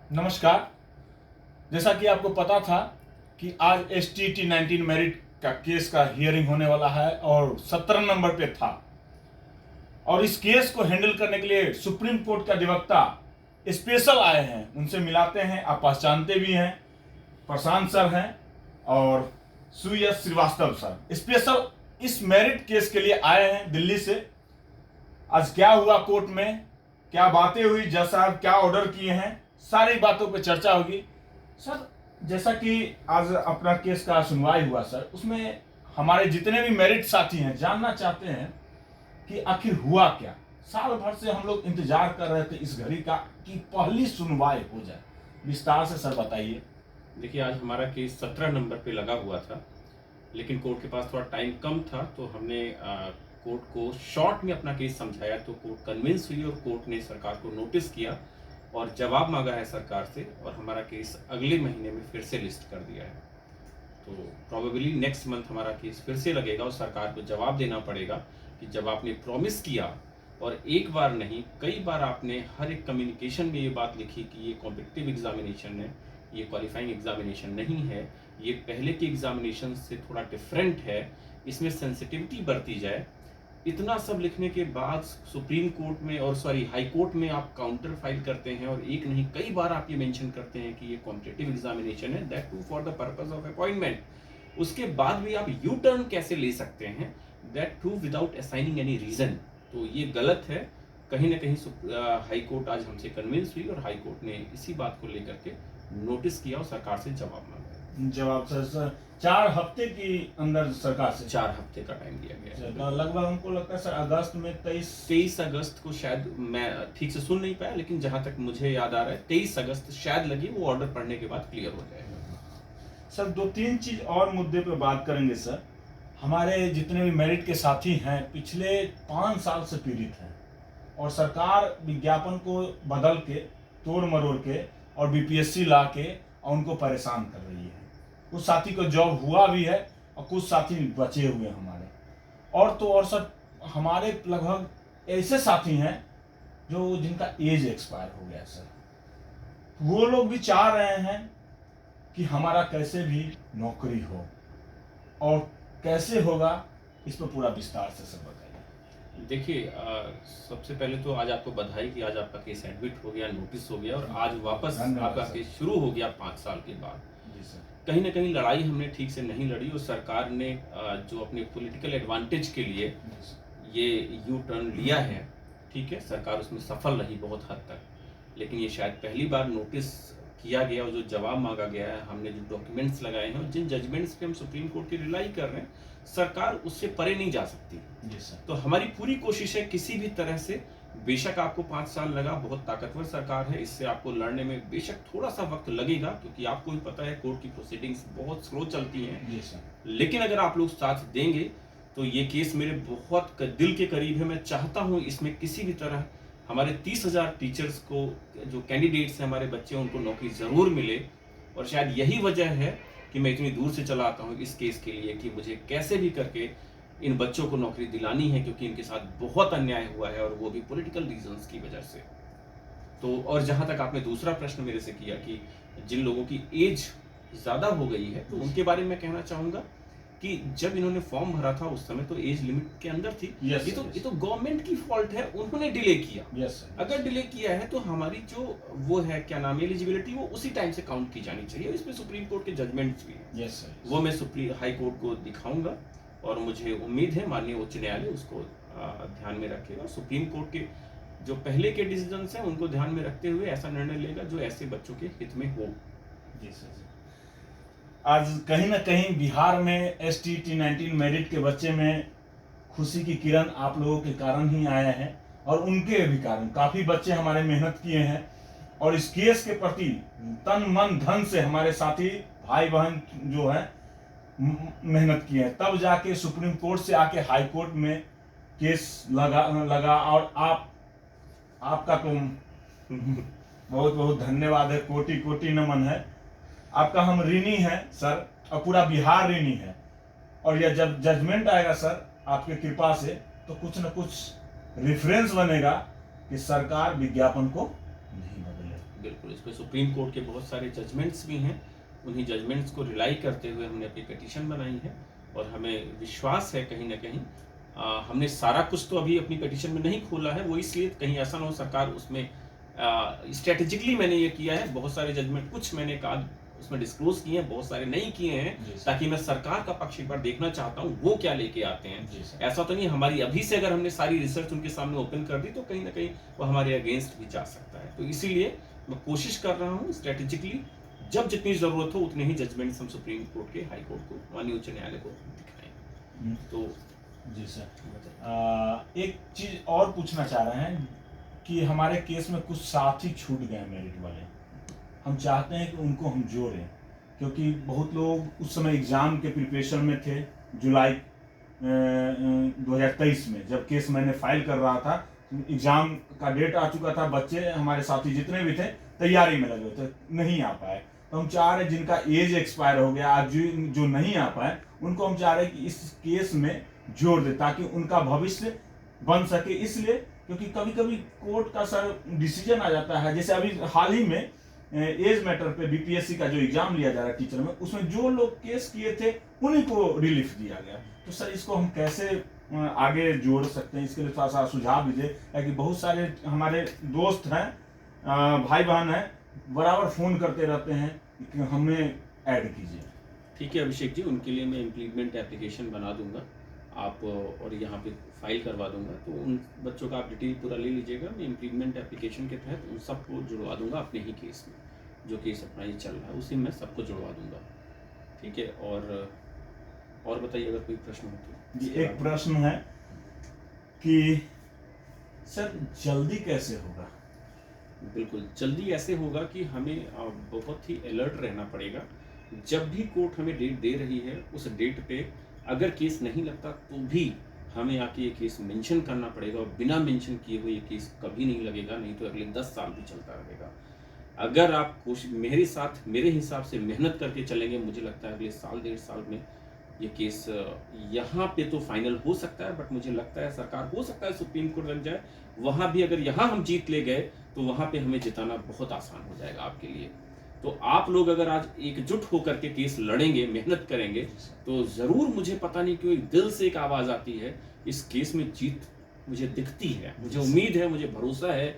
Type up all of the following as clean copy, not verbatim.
नमस्कार। जैसा कि आपको पता था कि आज STT 19 मेरिट का केस का हियरिंग होने वाला है और 17 नंबर पे था। और इस केस को हैंडल करने के लिए सुप्रीम कोर्ट का अधिवक्ता स्पेशल आए हैं। उनसे मिलाते हैं, आप पहचानते भी हैं, प्रशांत सर हैं और सुयश श्रीवास्तव सर स्पेशल इस मेरिट केस के लिए आए हैं दिल्ली से। आज क्या हुआ कोर्ट में, क्या बातें हुई, जज साहब क्या ऑर्डर किए हैं, सारी बातों पर चर्चा होगी। सर, जैसा कि आज अपना केस का सुनवाई हुआ सर, उसमें हमारे जितने भी मेरिट साथी हैं जानना चाहते हैं कि आखिर हुआ क्या। साल भर से हम लोग इंतजार कर रहे थे इस घड़ी का कि पहली सुनवाई हो जाए। विस्तार से सर बताइए। देखिए, आज हमारा केस 17 नंबर पे लगा हुआ था, लेकिन कोर्ट के पास थोड़ा टाइम कम था, तो हमने कोर्ट को शॉर्ट में अपना केस समझाया, तो कोर्ट कन्विंस हुई और कोर्ट ने सरकार को नोटिस किया और जवाब मांगा है सरकार से, और हमारा केस अगले महीने में फिर से लिस्ट कर दिया है। तो प्रोबेबली नेक्स्ट मंथ हमारा केस फिर से लगेगा और सरकार को जवाब देना पड़ेगा कि जब आपने प्रॉमिस किया, और एक बार नहीं कई बार आपने हर एक कम्युनिकेशन में ये बात लिखी कि ये कॉम्पिटिटिव एग्जामिनेशन है, ये क्वालिफाइंग एग्जामिनेशन नहीं है, ये पहले के एग्जामिनेशन से थोड़ा डिफरेंट है, इसमें सेंसिटिविटी बरती जाए। इतना सब लिखने के बाद सुप्रीम कोर्ट में और हाई कोर्ट में आप काउंटर फाइल करते हैं और एक नहीं कई बार आप ये मेंशन करते हैं कि ये कॉम्पिटिटिव एग्जामिनेशन है, that too for the purpose of appointment. उसके बाद भी आप यू टर्न कैसे ले सकते हैं, that too without assigning any reason. तो ये गलत है। कहीं ना कहीं हाई कोर्ट आज हमसे कन्विंस हुई और हाई कोर्ट ने इसी बात को लेकर के नोटिस किया और सरकार से जवाब मांगा। जवाब सर 4 हफ्ते की अंदर सरकार से 4 हफ्ते का टाइम दिया गया है। लगभग हमको लगता है सर अगस्त में 23 अगस्त को, शायद मैं ठीक से सुन नहीं पाया, लेकिन जहां तक मुझे याद आ रहा है 23 अगस्त शायद लगी, वो ऑर्डर पढ़ने के बाद क्लियर हो जाएगा। सर 2-3 चीज और मुद्दे पे बात करेंगे सर। हमारे जितने भी मेरिट के साथी हैं पिछले 5 साल से पीड़ित हैं और सरकार विज्ञापन को बदल के, तोड़ मरोड़ के और BPSC ला के और उनको परेशान कर रही है। कुछ साथी को जॉब हुआ भी है और कुछ साथी बचे हुए हमारे। और तो और सर, हमारे लगभग ऐसे साथी हैं जो जिनका एज एक्सपायर हो गया सर। वो लोग भी चाह रहे हैं कि हमारा कैसे भी नौकरी हो, और कैसे होगा इस पर पूरा विस्तार से सब बताइए। देखिए, सबसे पहले तो आज आपको बधाई कि आज आपका केस एडमिट हो गया, नोटिस हो गया और आज वापस आपका केस शुरू हो गया 5 साल के बाद। जी सर। कहीं ना कहीं लड़ाई हमने ठीक से नहीं लड़ी और सरकार ने जो अपने पॉलिटिकल एडवांटेज के लिए ये यू टर्न लिया है, ठीक है, सरकार उसमें सफल रही बहुत हद तक, लेकिन ये शायद पहली बार नोटिस किया गया और जो जवाब मांगा गया है, हमने जो डॉक्यूमेंट्स लगाए हैं और जिन जजमेंट्स पे हम सुप्रीम कोर्ट की रिलाई कर रहे हैं, सरकार उससे परे नहीं जा सकती। जी सर। तो हमारी पूरी कोशिश है किसी भी तरह से, बेशक आपको 5 साल लगा, बहुत ताकतवर सरकार है, इससे आपको लड़ने में बेशक थोड़ा सा वक्त लगेगा, क्योंकि आपको भी पता है कोर्ट की प्रोसीडिंग्स बहुत स्लो चलती हैं। जी सर। लेकिन अगर आप लोग साथ देंगे तो ये केस मेरे बहुत दिल के करीब है। मैं चाहता हूँ इसमें किसी भी तरह हमारे 30,000 टीचर्स को, जो कैंडिडेट्स हैं हमारे बच्चे, उनको नौकरी ज़रूर मिले। और शायद यही वजह है कि मैं इतनी दूर से चला आता हूँ इस केस के लिए कि मुझे कैसे भी करके इन बच्चों को नौकरी दिलानी है, क्योंकि इनके साथ बहुत अन्याय हुआ है और वो भी पॉलिटिकल रीजंस की वजह से। तो और जहाँ तक आपने दूसरा प्रश्न मेरे से किया कि जिन लोगों की एज ज़्यादा हो गई है, तो उनके बारे में कहना चाहूँगा कि जब इन्होंने फॉर्म भरा था उस समय तो एज लिमिट के अंदर थी। Yes, ये तो गवर्नमेंट की फॉल्ट है, उन्होंने डिले किया। Yes sir. अगर डिले किया है तो हमारी जो वो है, क्या नाम है, एलिजिबिलिटी, वो उसी टाइम से काउंट की जानी चाहिए। इसमें सुप्रीम कोर्ट के जजमेंट्स भी हैं। Yes sir. वो मैं हाई कोर्ट को दिखाऊंगा और मुझे उम्मीद है माननीय उच्च न्यायालय उसको ध्यान में रखेगा। सुप्रीम कोर्ट के जो पहले के डिसीजंस हैं उनको ध्यान में रखते हुए ऐसा निर्णय लेगा जो ऐसे बच्चों के हित में हो। जी सर। आज कहीं ना कहीं बिहार में STT 19 मेरिट के बच्चे में खुशी की किरण आप लोगों के कारण ही आया है, और उनके भी कारण काफी बच्चे हमारे मेहनत किए हैं और इस केस के प्रति तन मन धन से हमारे साथी भाई बहन जो है मेहनत किए हैं, तब जाके सुप्रीम कोर्ट से आके हाई कोर्ट में केस लगा और आपका तो बहुत बहुत धन्यवाद है, कोटि कोटि नमन है। आपका हम ऋणी हैं सर, और पूरा बिहार ऋणी है। और यह जब जजमेंट आएगा सर आपके कृपा से, तो कुछ न कुछ रेफरेंस बनेगा कि सरकार विज्ञापन को नहीं बदले। बिल्कुल, इसमें सुप्रीम कोर्ट के बहुत सारे जजमेंट्स भी हैं। उन्हीं जजमेंट्स को रिलाई करते हुए हमने अपनी पिटीशन बनाई है और हमें विश्वास है कहीं न कहीं हमने सारा कुछ तो अभी अपनी पिटीशन में नहीं खोला है, वो इसलिए कहीं ऐसा ना हो सरकार उसमें स्ट्रैटेजिकली मैंने ये किया है, बहुत सारे जजमेंट कुछ मैंने कहा उसमें डिस्क्लोज किए हैं, बहुत सारे नहीं किए हैं, ताकि मैं सरकार का पक्ष एक बार देखना चाहता हूँ वो क्या लेके आते हैं। ऐसा तो नहीं हमारी अभी से अगर हमने सारी रिसर्च उनके सामने ओपन कर दी तो कहीं ना कहीं वो हमारे अगेंस्ट भी जा सकता है। तो इसीलिए मैं कोशिश कर रहा हूँ स्ट्रेटेजिकली जब जितनी जरूरत हो उतने ही जजमेंट्स हम सुप्रीम कोर्ट के, हाई कोर्ट को, माननीय उच्च न्यायालय को दिखाएं। तो जी सर, एक चीज और पूछना चाह रहे हैं कि हमारे केस में कुछ साथी छूट गए मेरिट वाले, हम चाहते हैं कि उनको हम जोड़ें, क्योंकि बहुत लोग उस समय एग्ज़ाम के प्रिपरेशन में थे। जुलाई 2023 में जब केस मैंने फाइल कर रहा था, एग्ज़ाम का डेट आ चुका था, बच्चे हमारे साथी जितने भी थे तैयारी में लगे थे, नहीं आ पाए। तो हम चाह रहे जिनका एज एक्सपायर हो गया, आज जो नहीं आ पाए उनको हम चाह रहे कि इस केस में जोड़ दे ताकि उनका भविष्य बन सके। इसलिए क्योंकि कभी कभी कोर्ट का सर डिसीजन आ जाता है, जैसे अभी हाल ही में एज मैटर पे बीपीएससी का जो एग्जाम लिया जा रहा है टीचर में, उसमें जो लोग केस किए थे उन्हीं को रिलीफ दिया गया। तो सर इसको हम कैसे आगे जोड़ सकते हैं, इसके लिए थोड़ा सा सुझाव दीजिए, क्योंकि बहुत सारे हमारे दोस्त हैं, भाई बहन हैं, बराबर फोन करते रहते हैं कि हमें ऐड कीजिए। ठीक है अभिषेक जी, उनके लिए मैं इम्प्लीमेंट एप्लीकेशन बना दूंगा आप और यहाँ पे फाइल करवा दूंगा, तो उन बच्चों का आप डिटेल पूरा ले लीजिएगा। मैं इम्प्लीमेंट एप्लीकेशन के तहत उन सबको जुड़वा दूंगा अपने ही केस में, जो केस अपना ये चल रहा है उसी में सबको जुड़वा दूंगा। ठीक है, और बताइए अगर कोई प्रश्न हो तो। जी एक प्रश्न है कि सर जल्दी कैसे होगा? बिल्कुल जल्दी ऐसे होगा कि हमें बहुत ही अलर्ट रहना पड़ेगा। जब भी कोर्ट हमें डेट दे रही है उस डेट पे अगर केस नहीं लगता तो भी हमें आके ये केस मेंशन करना पड़ेगा, और बिना मेंशन किए हुए ये केस कभी नहीं लगेगा, नहीं तो अगले 10 साल भी चलता रहेगा। अगर आप मेरे हिसाब से मेहनत करके चलेंगे, मुझे लगता है अगले साल 1.5 साल में ये केस यहाँ पे तो फाइनल हो सकता है, बट मुझे लगता है सरकार हो सकता है सुप्रीम कोर्ट बन जाए, वहाँ भी अगर यहाँ हम जीत ले गए तो वहाँ पे हमें जिताना बहुत आसान हो जाएगा आपके लिए। तो आप लोग अगर आज एकजुट होकर के केस लड़ेंगे, मेहनत करेंगे, तो जरूर, मुझे पता नहीं क्यों दिल से एक आवाज आती है, इस केस में जीत मुझे दिखती है, मुझे उम्मीद है, मुझे भरोसा है।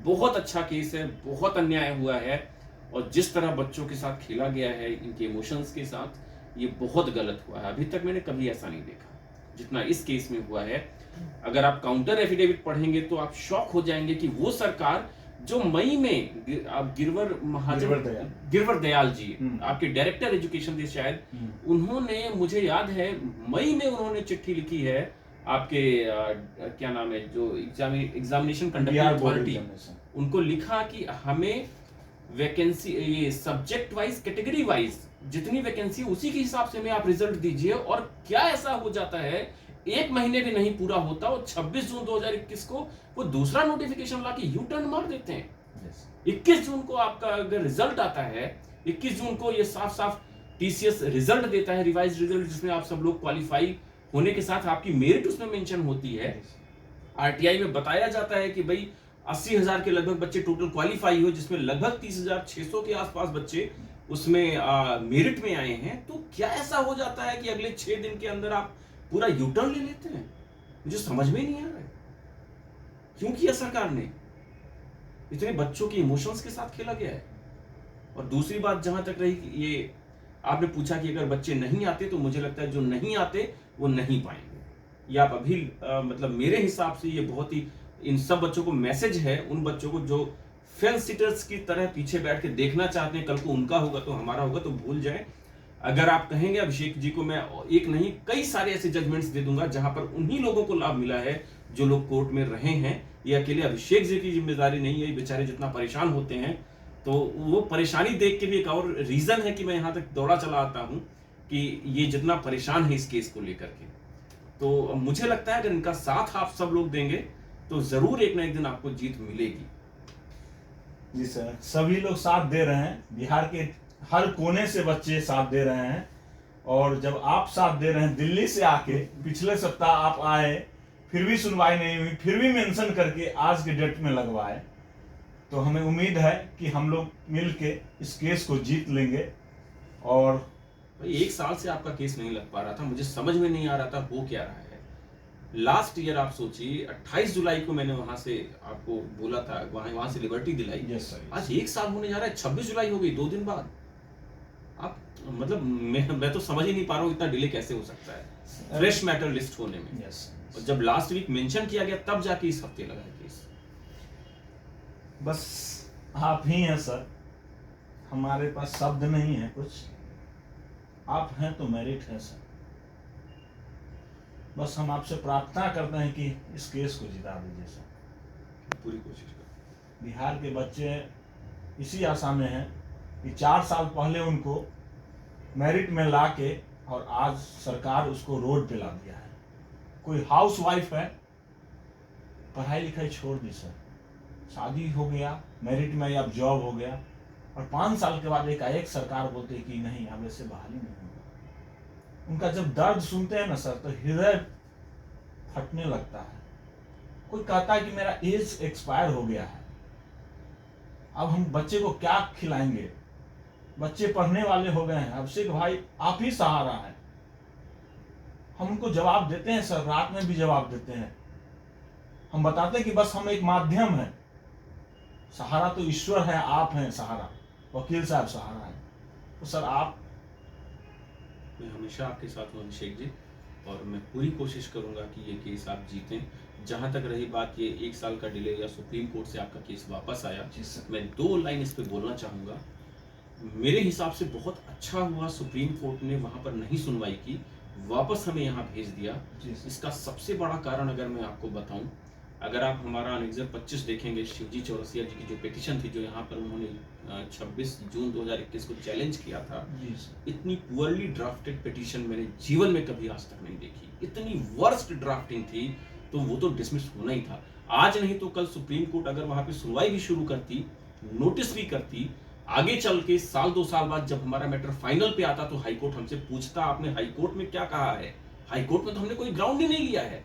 बहुत अच्छा केस है, बहुत अन्याय हुआ है, और जिस तरह बच्चों के साथ खेला गया है, इनके इमोशंस के साथ, ये बहुत गलत हुआ है। अभी तक मैंने कभी ऐसा नहीं देखा जितना इस केस में हुआ है। अगर आप काउंटर एफिडेविट पढ़ेंगे तो आप शॉक हो जाएंगे कि वो सरकार जो मई में आप गिरवर दयाल जी आपके डायरेक्टर एजुकेशन थे शायद, उन्होंने, मुझे याद है मई में उन्होंने चिट्ठी लिखी है आपके क्या नाम है जो एग्जामिनेशन कंडक्टिंग अथॉरिटी, उनको लिखा कि हमें वैकेंसी ये सब्जेक्ट वाइज, कैटेगरी वाइज जितनी वैकेंसी उसी के हिसाब से हमें आप रिजल्ट दीजिए। और क्या ऐसा हो जाता है, 1 महीने भी नहीं पूरा होता और 26 जून 2021 को वो दूसरा नोटिफिकेशन ला के यू टर्न मार देते हैं। 21 जून को आपका अगर रिजल्ट आता है, 21 जून को ये साफ साफ टीसीएस रिजल्ट देता है, रिवाइज रिजल्ट, जिसमें आप सब लोग क्वालिफाई होने के साथ आपकी मेरिट उसमें मेंशन होती है। आरटीआई में बताया जाता है कि भाई 80,000 के लगभग बच्चे टोटल क्वालिफाई हो, जिसमें लगभग 30,600 के आसपास बच्चे उसमें मेरिट में आए हैं। तो क्या ऐसा हो जाता है कि अगले 6 दिन के अंदर आप पूरा यूटर्न ले लेते हैं? मुझे समझ में नहीं आ रहा है क्यों किया सरकार ने, इतने बच्चों के इमोशंस के साथ खेला गया है। और दूसरी बात जहां तक रही, ये आपने पूछा कि अगर बच्चे नहीं आते, तो मुझे लगता है जो नहीं आते वो नहीं पाएंगे। ये आप अभी मतलब मेरे हिसाब से ये बहुत ही, इन सब बच्चों को मैसेज है, उन बच्चों को जो फेंस सिटर्स की तरह पीछे बैठ के देखना चाहते हैं, कल को उनका होगा तो हमारा होगा, तो भूल जाए। अगर आप कहेंगे अभिषेक जी को, मैं एक नहीं कई सारे ऐसे जजमेंट्स दे दूंगा जहां पर उन्हीं लोगों को लाभ मिला है जो लोग कोर्ट में रहे हैं। ये अकेले अभिषेक जी की जिम्मेदारी नहीं है, बेचारे जितना परेशान होते हैं, तो वो परेशानी देख के भी एक और रीजन है कि मैं यहाँ तक दौड़ा चला आता हूँ कि ये जितना परेशान है इस केस को लेकर के। तो मुझे लगता है अगर इनका साथ आप सब लोग देंगे तो जरूर एक ना एक दिन आपको जीत मिलेगी। जी सर, सभी लोग साथ दे रहे हैं, बिहार के हर कोने से बच्चे साथ दे रहे हैं। और जब आप साथ दे रहे हैं, दिल्ली से आके पिछले सप्ताह आप आए, फिर भी सुनवाई नहीं हुई, फिर भी मेंशन करके आज के डेट में लगवाए, तो हमें उम्मीद है कि हम लोग मिल के इस केस को जीत लेंगे। और भाई 1 साल से आपका केस नहीं लग पा रहा था, मुझे समझ में नहीं आ रहा था हो क्या रहा है। लास्ट ईयर आप सोचिए 28 जुलाई को मैंने वहां से आपको बोला था, वहां से लिबर्टी दिलाई। यस सर, आज 1 साल होने जा रहा है, 26 जुलाई हो गई 2 दिन बाद। आप मतलब मैं तो समझ ही नहीं पा रहा हूँ इतना डिले कैसे हो सकता है फ्रेश मैटर लिस्ट होने में। यस और जब लास्ट वीक मेंशन किया गया तब जाके इस हफ्ते लगा है केस। बस आप ही हैं सर, हमारे पास शब्द नहीं है कुछ, आप हैं तो मेरिट है सर। बस हम आपसे प्रार्थना करते हैं कि इस केस को जिता दीजिए सर। पूरी कोशिश कर। बिहार के बच्चे इसी आशा में हैं कि 4 साल पहले उनको मेरिट में ला के और आज सरकार उसको रोड पे ला दिया है। कोई हाउस वाइफ है, पढ़ाई लिखाई छोड़ दी सर, शादी हो गया, मेरिट में अब जॉब हो गया, और 5 साल के बाद एकाएक सरकार बोलती है कि नहीं अब ऐसे बहाली नहीं होगा। उनका जब दर्द सुनते हैं ना सर तो हृदय फटने लगता है। कोई कहता है कि मेरा एज एक्सपायर हो गया है, अब हम बच्चे को क्या खिलाएंगे, बच्चे पढ़ने वाले हो गए हैं, अभिषेक भाई आप ही सहारा है। हम उनको जवाब देते हैं सर, रात में भी जवाब देते हैं। हम बताते हैं कि बस हम एक माध्यम है, सहारा तो ईश्वर है, आप हैं सहारा, वकील साहब सहारा है। तो सर आप, मैं हमेशा आपके साथ हूँ अभिषेक जी, और मैं पूरी कोशिश करूंगा कि ये केस आप जीतें। जहां तक रही बात ये 1 साल का डिले या सुप्रीम कोर्ट से आपका केस वापस आया, मैं 2 लाइन इस पे बोलना चाहूंगा। मेरे हिसाब से बहुत अच्छा हुआ सुप्रीम कोर्ट ने वहां पर नहीं सुनवाई की, वापस हमें यहाँ भेज दिया। इसका सबसे बड़ा कारण अगर मैं आपको बताऊं, अगर आप हमारा अनेक्जर 25 देखेंगे, शिवजी चौरसिया जी की जो पिटीशन थी, जो यहाँ पर उन्होंने 26 जून 2021 को चैलेंज किया था, इतनी पुअरली ड्राफ्टेड पिटीशन मैंने जीवन में कभी आज तक नहीं देखी। इतनी वर्स्ट ड्राफ्टिंग थी, तो वो तो डिसमिस होना ही था। आज नहीं तो कल सुप्रीम कोर्ट अगर वहां पे सुनवाई भी शुरू करती, नोटिस भी करती, आगे चल के 1-2 साल बाद जब हमारा मैटर फाइनल पे आता तो हाईकोर्ट हमसे पूछता आपने हाईकोर्ट में क्या कहा है। हाईकोर्ट में तो हमने कोई ग्राउंड ही नहीं लिया है।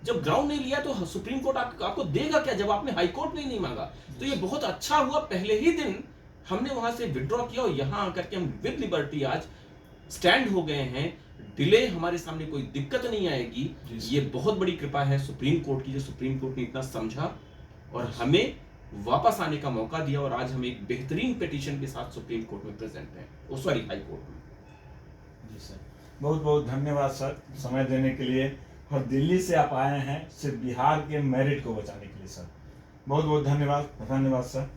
जब ग्राउंड नहीं लिया तो सुप्रीम कोर्ट आपको देगा क्या, जब आपने हाईकोर्ट में ही नहीं मांगा। तो ये बहुत अच्छा हुआ पहले ही दिन हमने वहां से विड्रॉ किया, और यहां आकर के हम विद लिबर्टी आज स्टैंड हो गए हैं। डिले हमारे सामने कोई दिक्कत नहीं आएगी। ये बहुत बड़ी कृपा है सुप्रीम कोर्ट की, जो सुप्रीम कोर्ट ने इतना समझा और हमें वापस आने का मौका दिया, और आज हम एक बेहतरीन पिटीशन के साथ सुप्रीम कोर्ट में प्रेजेंट हैं, सॉरी हाई कोर्ट में। जी सर, बहुत बहुत धन्यवाद सर समय देने के लिए, और दिल्ली से आप आए हैं सिर्फ बिहार के मेरिट को बचाने के लिए सर। बहुत बहुत धन्यवाद, धन्यवाद सर।